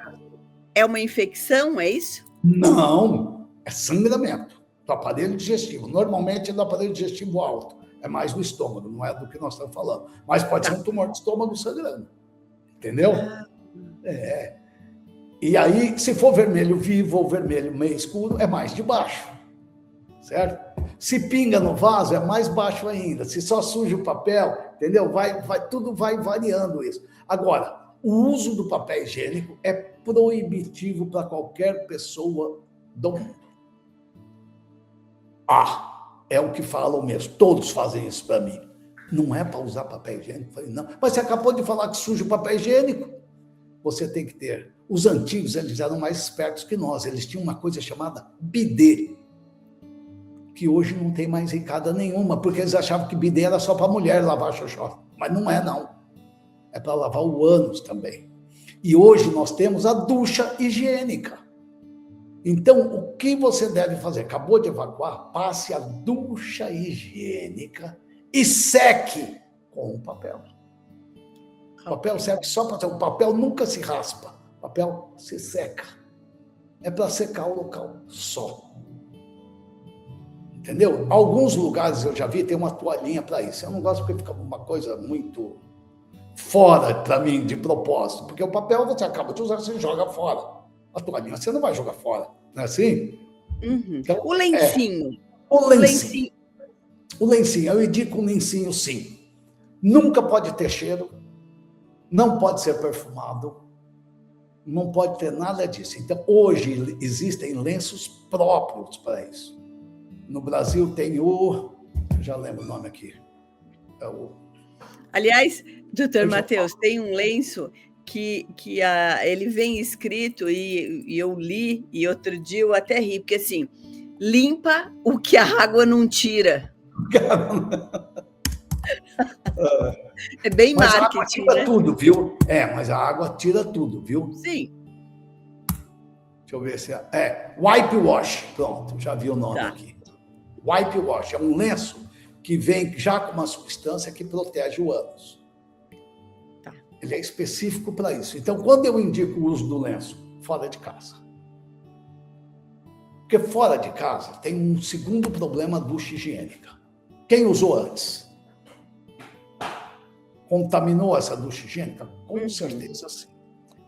é uma infecção, é isso? Não, é sangramento do aparelho digestivo. Normalmente é do aparelho digestivo alto. É mais no estômago, não é do que nós estamos falando. Mas pode ser um tumor de estômago sangrando. Entendeu? E aí, se for vermelho vivo ou vermelho meio escuro, é mais de baixo. Certo? Se pinga no vaso, é mais baixo ainda. Se só suja o papel, entendeu? Tudo vai variando isso. Agora, o uso do papel higiênico é proibitivo para qualquer pessoa do mundo. É o que falam mesmo. Todos fazem isso para mim. Não é para usar papel higiênico? Eu falei, não. Mas você acabou de falar que suja o papel higiênico. Você tem que ter. Os antigos, eles eram mais espertos que nós. Eles tinham uma coisa chamada bidê, que hoje não tem mais ricada nenhuma, porque eles achavam que bidê era só para mulher lavar xoxó. Mas não é, não. É para lavar o ânus também. E hoje nós temos a ducha higiênica. Então, o que você deve fazer? Acabou de evacuar, passe a ducha higiênica e seque com o papel. O papel serve só para... O papel nunca se raspa. O papel se seca. É para secar o local só. Entendeu? Alguns lugares eu já vi, tem uma toalhinha para isso. Eu não gosto porque fica uma coisa muito fora para mim, de propósito. Porque o papel você acaba de usar, você joga fora. A toalhinha você não vai jogar fora, não é assim? Uhum. Então, o lencinho. O lencinho. O lencinho, eu indico um lencinho sim. Nunca pode ter cheiro, não pode ser perfumado, não pode ter nada disso. Então, hoje existem lenços próprios para isso. No Brasil tem já lembro o nome aqui. Aliás, doutor Matheus, tem um lenço que ele vem escrito, e eu li, e outro dia eu até ri, porque assim, limpa o que a água não tira. É bem mas marketing, a água tira, né? Tudo, viu? Mas a água tira tudo, viu? Sim. Deixa eu ver se wipe wash. Pronto, já vi o nome aqui. Wipe wash é um lenço que vem já com uma substância que protege o ânus. Ele é específico para isso. Então, quando eu indico o uso do lenço? Fora de casa. Porque fora de casa tem um segundo problema, ducha higiênica. Quem usou antes? Contaminou essa ducha higiênica? Com certeza sim.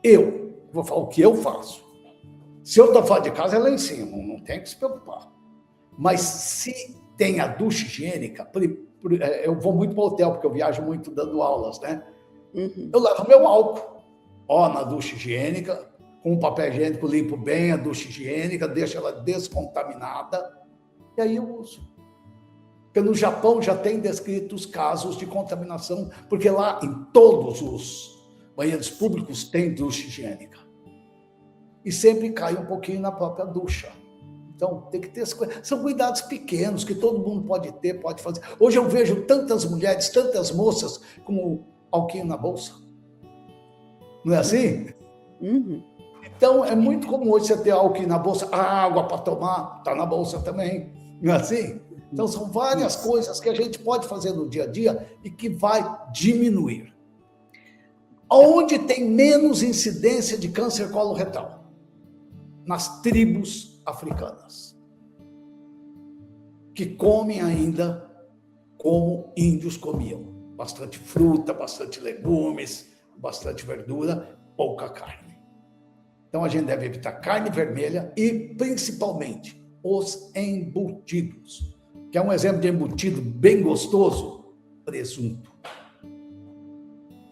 Eu vou falar o que eu faço. Se eu estou fora de casa, é lá em cima, não tem que se preocupar. Mas se tem a ducha higiênica, eu vou muito para o hotel, porque eu viajo muito dando aulas, né? Uhum. Eu levo meu álcool, na ducha higiênica, com o papel higiênico, limpo bem a ducha higiênica, deixo ela descontaminada, e aí eu uso. Porque no Japão já tem descritos casos de contaminação, porque lá em todos os banheiros públicos tem ducha higiênica. E sempre cai um pouquinho na própria ducha. Então, tem que ter... São cuidados pequenos que todo mundo pode ter, pode fazer. Hoje eu vejo tantas mulheres, tantas moças com alquinho na bolsa. Não é assim? Uhum. Então, é muito comum hoje você ter alquinho na bolsa, água para tomar, está na bolsa também. Não é assim? Então, são várias coisas que a gente pode fazer no dia a dia e que vai diminuir. Onde tem menos incidência de câncer coloretal? Nas tribos africanas, que comem ainda como índios comiam. Bastante fruta, bastante legumes, bastante verdura, pouca carne. Então, a gente deve evitar carne vermelha e, principalmente, os embutidos. Quer um exemplo de embutido bem gostoso? Presunto.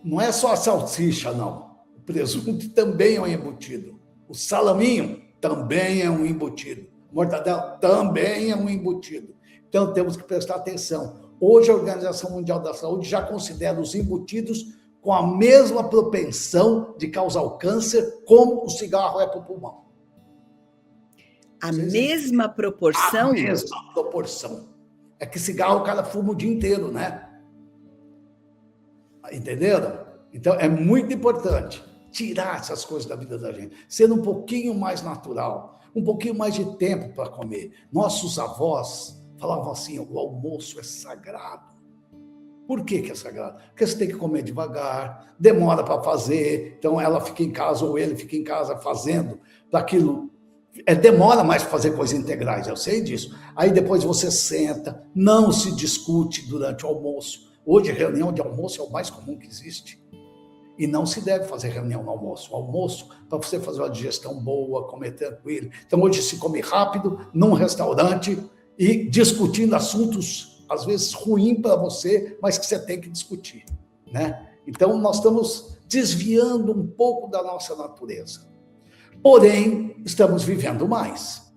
Não é só a salsicha, não. O presunto também é um embutido. O salaminho também é um embutido. Mortadela também é um embutido. Então, temos que prestar atenção. Hoje, a Organização Mundial da Saúde já considera os embutidos com a mesma propensão de causar o câncer como o cigarro é para o pulmão. A mesma proporção? A mesma proporção. É que cigarro o cara fuma o dia inteiro, né? Entenderam? Então, é muito importante tirar essas coisas da vida da gente, ser um pouquinho mais natural, um pouquinho mais de tempo para comer. Nossos avós falavam assim, o almoço é sagrado. Por que é sagrado? Porque você tem que comer devagar, demora para fazer, então ela fica em casa ou ele fica em casa fazendo para aquilo. Demora mais para fazer coisas integrais, eu sei disso. Aí depois você senta, não se discute durante o almoço. Hoje, reunião de almoço é o mais comum que existe. E não se deve fazer reunião no almoço. O almoço, para você fazer uma digestão boa, comer tranquilo. Então, hoje se come rápido, num restaurante, e discutindo assuntos, às vezes, ruins para você, mas que você tem que discutir, né? Então, nós estamos desviando um pouco da nossa natureza. Porém, estamos vivendo mais.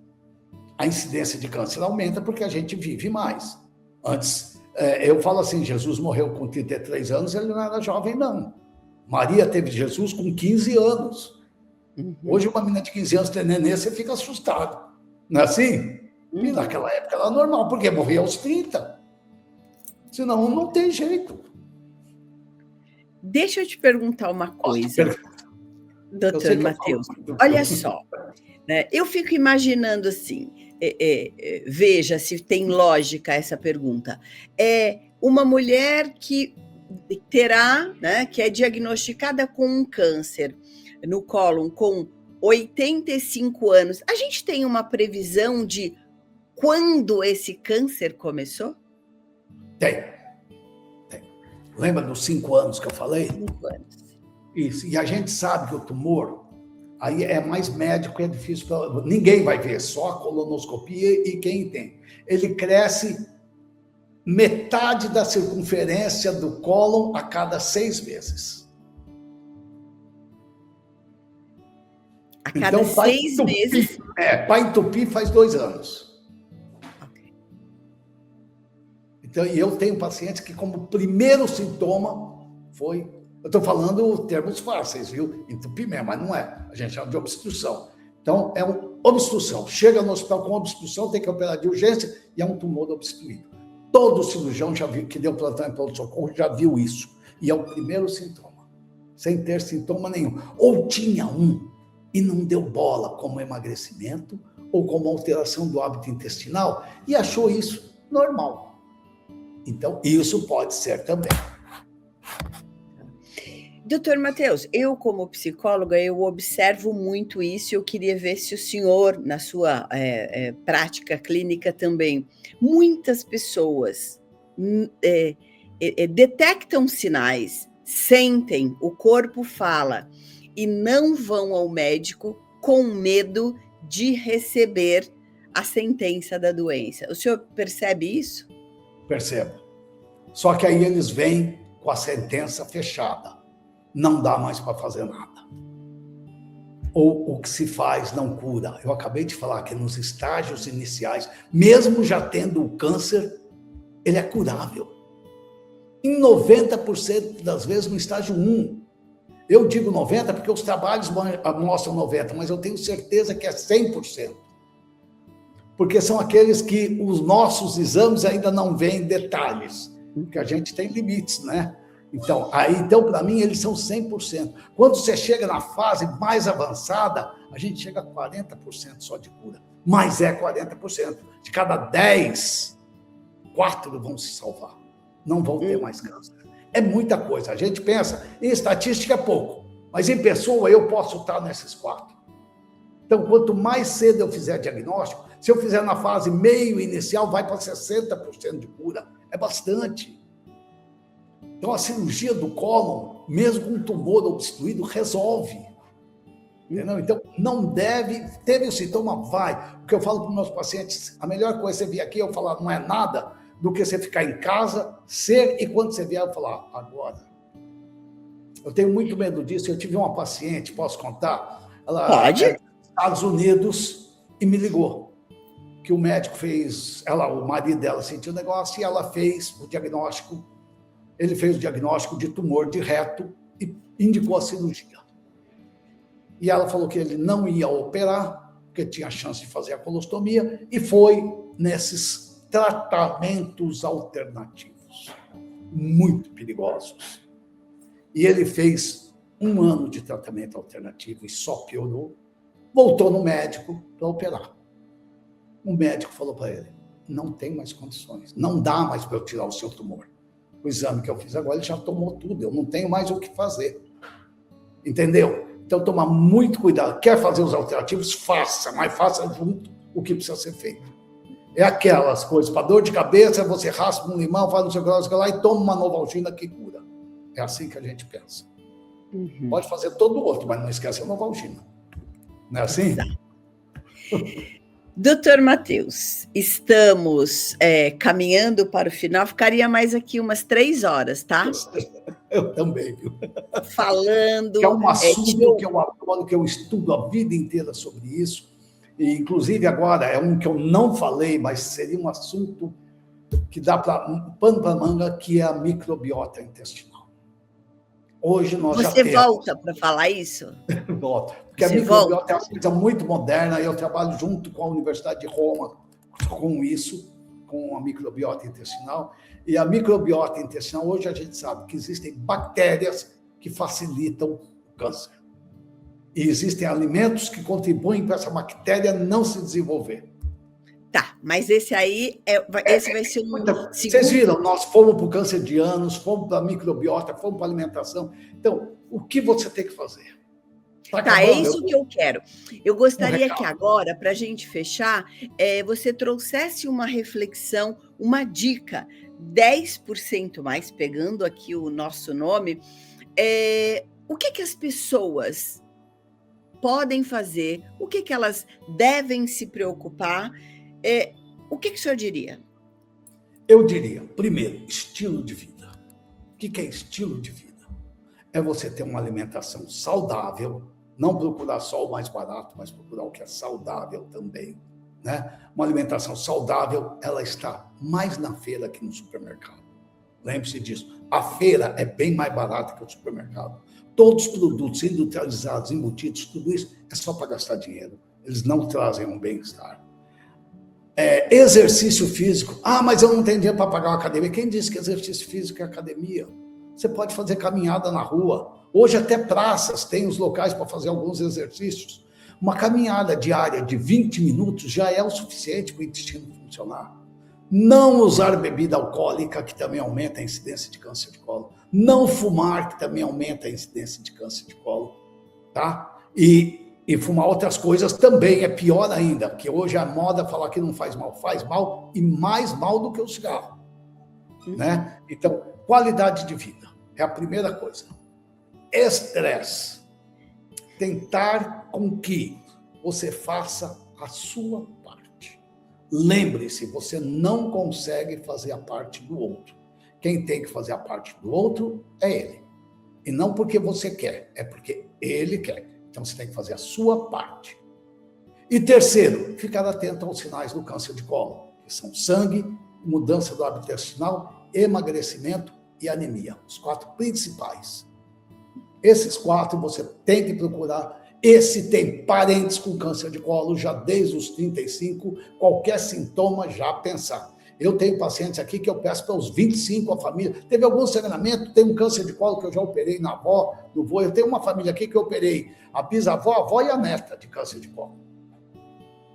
A incidência de câncer aumenta porque a gente vive mais. Antes, eu falo assim, Jesus morreu com 33 anos, ele não era jovem, não. Maria teve Jesus com 15 anos. Uhum. Hoje, uma menina de 15 anos tem neném, você fica assustado. Não é assim? Uhum. E naquela época era normal, porque morria aos 30. Senão, não tem jeito. Deixa eu te perguntar uma coisa, doutor Matheus. Olha só, né? Eu fico imaginando assim, veja se tem lógica essa pergunta. É uma mulher que terá, né, que é diagnosticada com um câncer no cólon com 85 anos. A gente tem uma previsão de quando esse câncer começou? Tem. Lembra dos 5 anos que eu falei? 5 anos. Isso. E a gente sabe que o tumor aí é mais médico, é difícil. Ninguém vai ver, só a colonoscopia e quem tem. Ele cresce metade da circunferência do cólon a cada 6 meses. A cada 6 meses? Para entupir faz 2 anos. Então, e eu tenho pacientes que, como primeiro sintoma, foi... Eu estou falando termos fáceis, viu? Entupimento, mas não é. A gente chama de obstrução. Então, é uma obstrução. Chega no hospital com obstrução, tem que operar de urgência e é um tumor obstruído. Todo cirurgião já viu, que deu plantão em pronto-socorro já viu isso. E é o primeiro sintoma, sem ter sintoma nenhum. Ou tinha um e não deu bola, como emagrecimento ou como alteração do hábito intestinal, e achou isso normal. Então, isso pode ser também. Doutor Matheus, eu como psicóloga, eu observo muito isso e eu queria ver se o senhor, na sua prática clínica também, muitas pessoas detectam sinais, sentem, o corpo fala e não vão ao médico com medo de receber a sentença da doença. O senhor percebe isso? Percebo. Só que aí eles vêm com a sentença fechada. Não dá mais para fazer nada. Ou o que se faz não cura. Eu acabei de falar que nos estágios iniciais, mesmo já tendo o câncer, ele é curável. Em 90% das vezes no estágio 1. Eu digo 90% porque os trabalhos mostram 90%, mas eu tenho certeza que é 100%. porque são aqueles que os nossos exames ainda não veem detalhes, porque a gente tem limites, né? Então, para mim, eles são 100%. Quando você chega na fase mais avançada, a gente chega a 40% só de cura. Mas é 40%. De cada 10, 4 vão se salvar. Não vão ter mais câncer. É muita coisa. A gente pensa, em estatística é pouco, mas em pessoa eu posso estar nesses 4. Então, quanto mais cedo eu fizer diagnóstico, se eu fizer na fase meio inicial, vai para 60% de cura. É bastante. Então, a cirurgia do cólon, mesmo com um tumor obstruído, resolve. Entendeu? Então, não deve... Teve o sintoma, vai. O que eu falo para os meus pacientes, a melhor coisa é você vir aqui e eu falar, não é nada, do que você ficar em casa, e quando você vier, eu falar, agora. Eu tenho muito medo disso. Eu tive uma paciente, posso contar? Ela Pode. É dos Estados Unidos e me ligou. Que o médico fez... o marido dela sentiu o negócio e ela fez o diagnóstico. Ele fez o diagnóstico de tumor de reto e indicou a cirurgia. E ela falou que ele não ia operar, porque tinha chance de fazer a colostomia, e foi nesses tratamentos alternativos, muito perigosos. E ele fez 1 ano de tratamento alternativo e só piorou. Voltou no médico para operar. O médico falou para ele, não tem mais condições, não dá mais para eu tirar o seu tumor. O exame que eu fiz agora, ele já tomou tudo, eu não tenho mais o que fazer. Entendeu? Então, tomar muito cuidado. Quer fazer os alternativos? Faça, mas faça junto o que precisa ser feito. É aquelas coisas, para dor de cabeça, você raspa um limão, faz no seu grau lá e toma uma Novalgina que cura. É assim que a gente pensa. Pode fazer todo o outro, mas não esquece a Novalgina. Não é assim? Doutor Matheus, estamos caminhando para o final. Ficaria mais aqui umas 3 horas, tá? Eu também, viu? Falando... Que é um assunto que eu adoro, que eu estudo a vida inteira sobre isso. E, inclusive, agora, é um que eu não falei, mas seria um assunto que dá um pano para manga, que é a microbiota intestinal. Hoje nós já temos... Você volta para falar isso? Volta. Porque a microbiota é uma coisa muito moderna, e eu trabalho junto com a Universidade de Roma com isso, com a microbiota intestinal. E a microbiota intestinal, hoje a gente sabe que existem bactérias que facilitam o câncer. E existem alimentos que contribuem para essa bactéria não se desenvolver. Tá, mas esse aí, esse vai ser um... Vocês viram, nós fomos para o câncer de ânus, fomos para a microbiota, fomos para a alimentação. Então, o que você tem que fazer? Tá, é isso que eu quero. Eu gostaria que agora, para a gente fechar, você trouxesse uma reflexão, uma dica, 10% mais, pegando aqui o nosso nome, o que as pessoas podem fazer, o que elas devem se preocupar, o que o senhor diria? Eu diria, primeiro, estilo de vida. O que é estilo de vida? É você ter uma alimentação saudável, não procurar só o mais barato, mas procurar o que é saudável também, né? Uma alimentação saudável, ela está mais na feira que no supermercado. Lembre-se disso. A feira é bem mais barata que o supermercado. Todos os produtos industrializados, embutidos, tudo isso é só para gastar dinheiro. Eles não trazem um bem-estar. Exercício físico. Ah, mas eu não tenho dinheiro para pagar uma academia. Quem disse que exercício físico é academia? Você pode fazer caminhada na rua. Hoje até praças têm os locais para fazer alguns exercícios. Uma caminhada diária de 20 minutos já é o suficiente para o intestino funcionar. Não usar bebida alcoólica, que também aumenta a incidência de câncer de colo. Não fumar, que também aumenta a incidência de câncer de colo. Tá? E fumar outras coisas também é pior ainda, porque hoje a moda falar que não faz mal e mais mal do que o cigarro. Né? Então, qualidade de vida é a primeira coisa. Estresse. Tentar com que você faça a sua parte. Lembre-se, você não consegue fazer a parte do outro. Quem tem que fazer a parte do outro é ele. E não porque você quer, é porque ele quer. Então, você tem que fazer a sua parte. E terceiro, ficar atento aos sinais do câncer de colo, que são sangue, mudança do hábito intestinal, emagrecimento e anemia. Os 4 principais. Esses 4 você tem que procurar Esse tem parentes com câncer de colo já desde os 35, qualquer sintoma já pensar. Eu tenho pacientes aqui que eu peço para os 25 a família. Teve algum sangramento, tem um câncer de colo que eu já operei na avó, no vô. Eu tenho uma família aqui que eu operei a bisavó, a avó e a neta de câncer de colo.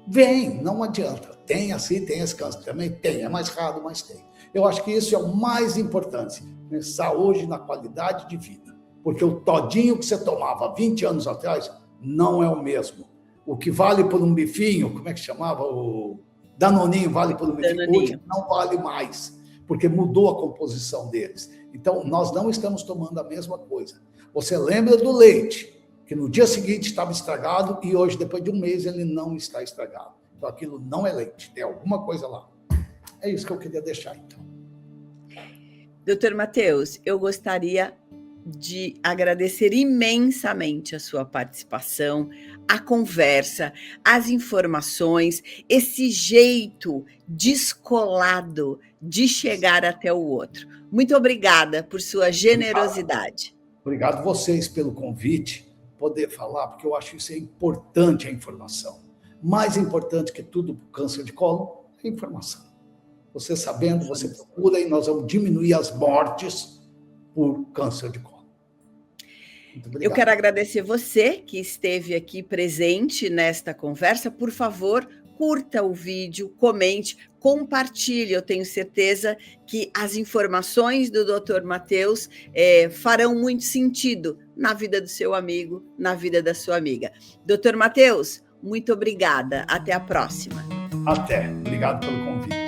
Vem, não adianta. Tem assim, tem esse câncer também? Tem, é mais raro, mas tem. Eu acho que isso é o mais importante, pensar hoje na qualidade de vida. Porque o todinho que você tomava 20 anos atrás não é o mesmo. O que vale por um bifinho, como é que chamava? O Danoninho vale por um bifinho, hoje não vale mais, porque mudou a composição deles. Então, nós não estamos tomando a mesma coisa. Você lembra do leite, que no dia seguinte estava estragado e hoje, depois de um mês, ele não está estragado. Então, aquilo não é leite, tem alguma coisa lá. É isso que eu queria deixar, então. Doutor Matheus, eu gostaria de agradecer imensamente a sua participação, a conversa, as informações, esse jeito descolado de chegar até o outro. Muito obrigada por sua generosidade. Obrigado a vocês pelo convite, poder falar, porque eu acho isso é importante, a informação. Mais importante que tudo para o câncer de colo é a informação. Você sabendo, você procura e nós vamos diminuir as mortes por câncer de colo. Eu quero agradecer você que esteve aqui presente nesta conversa. Por favor, curta o vídeo, comente, compartilhe. Eu tenho certeza que as informações do Dr. Matheus farão muito sentido na vida do seu amigo, na vida da sua amiga. Dr. Matheus, muito obrigada. Até a próxima. Até. Obrigado pelo convite.